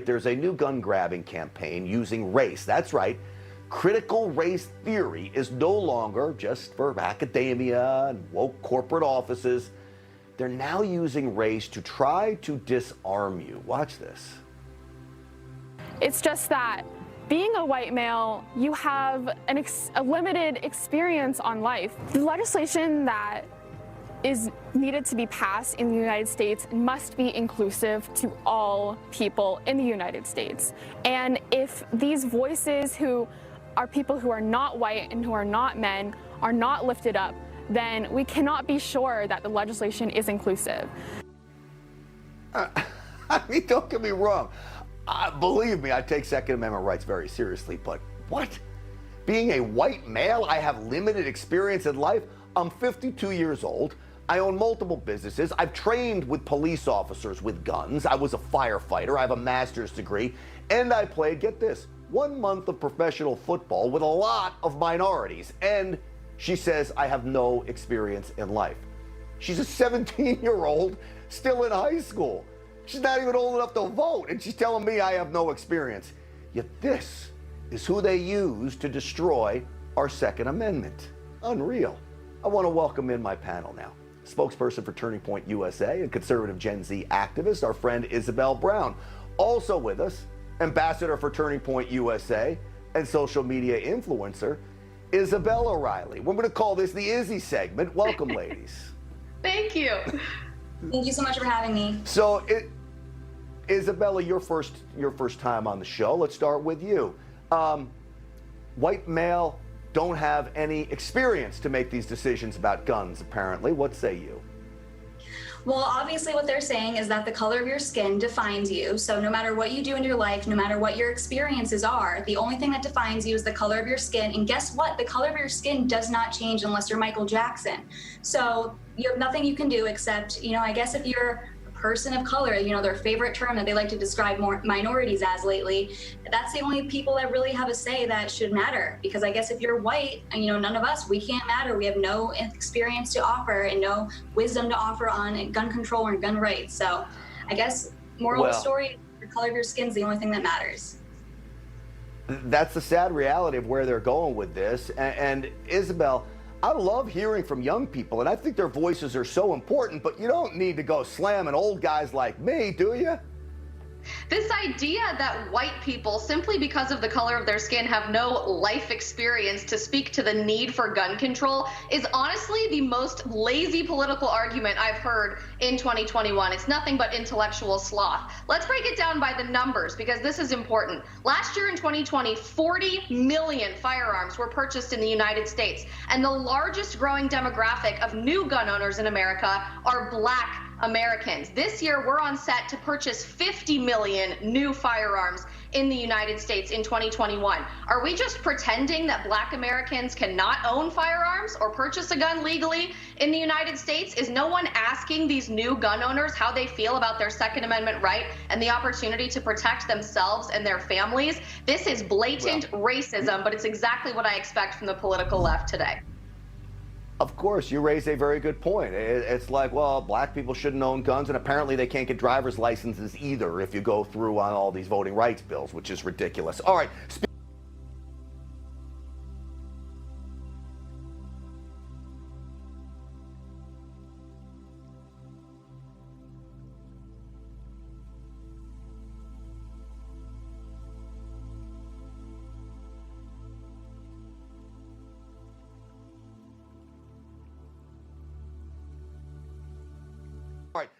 There's a new gun grabbing campaign using race. That's right. Critical race theory is no longer just for academia and woke corporate offices. They're now using race to try to disarm you. Watch this. It's just that being a white male, you have a limited experience on life. The legislation that is needed to be passed in the United States must be inclusive to all people in the United States. And if these voices who are people who are not white and who are not men are not lifted up, then we cannot be sure that the legislation is inclusive. I mean, don't get me wrong. Believe me, I take Second Amendment rights very seriously, but what? Being a white male, I have limited experience in life. I'm 52 years old. I own multiple businesses. I've trained with police officers with guns. I was a firefighter. I have a master's degree. And I played, get this, 1 month of professional football with a lot of minorities. And she says, I have no experience in life. She's a 17-year-old still in high school. She's not even old enough to vote. And she's telling me I have no experience. Yet this is who they use to destroy our Second Amendment. Unreal. I want to welcome in my panel now. Spokesperson for Turning Point USA and conservative Gen Z activist, our friend Isabel Brown. Also with us, ambassador for Turning Point USA and social media influencer, Isabel O'Reilly. We're going to call this the Izzy segment. Welcome, ladies. Thank you. Thank you so much for having me. So, Isabella, your first time on the show. Let's start with you. White male, don't have any experience to make these decisions about guns, apparently. What say you? Well, obviously what they're saying is that the color of your skin defines you. So no matter what you do in your life, no matter what your experiences are, the only thing that defines you is the color of your skin. And guess what? The color of your skin does not change unless you're Michael Jackson. So you have nothing you can do except, I guess if you're person of color, their favorite term that they like to describe more minorities as lately, that's the only people that really have a say that should matter. Because I guess if you're white, none of us, we can't matter. We have no experience to offer and no wisdom to offer on gun control or gun rights. So I guess moral of the story, the color of your skin is the only thing that matters. That's the sad reality of where they're going with this. And Isabel, I love hearing from young people, and I think their voices are so important, but you don't need to go slamming old guys like me, do you? This idea that white people, simply because of the color of their skin, have no life experience to speak to the need for gun control is honestly the most lazy political argument I've heard in 2021. It's nothing but intellectual sloth. Let's break it down by the numbers because this is important. Last year in 2020, 40 million firearms were purchased in the United States, and the largest growing demographic of new gun owners in America are Black Americans. This year, we're on set to purchase 50 million new firearms in the United States in 2021. Are we just pretending that Black Americans cannot own firearms or purchase a gun legally in the United States? Is no one asking these new gun owners how they feel about their Second Amendment right and the opportunity to protect themselves and their families? This is blatant racism, but it's exactly what I expect from the political left today. Of course, you raise a very good point. It's like, well, black people shouldn't own guns, and apparently they can't get driver's licenses either if you go through on all these voting rights bills, which is ridiculous. All right. All right.